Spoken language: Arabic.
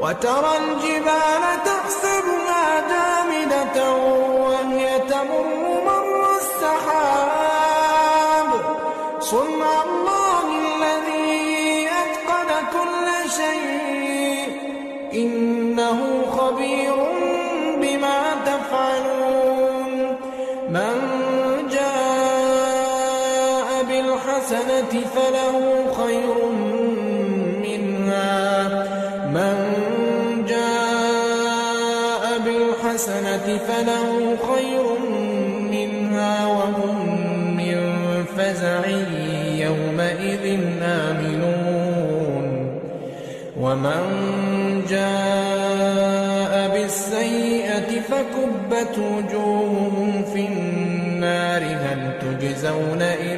وترى الجبال تحسبها جامدة وهي تمر مر السحاب صنع الله الذي أتقن كل شيء إنه خبير بما تفعلون من جاء بالحسنة فله خير منها وهم من فزع يومئذ آمنون ومن جاء بالسيئة فكبت وجوههم في النار هل تجزون إلا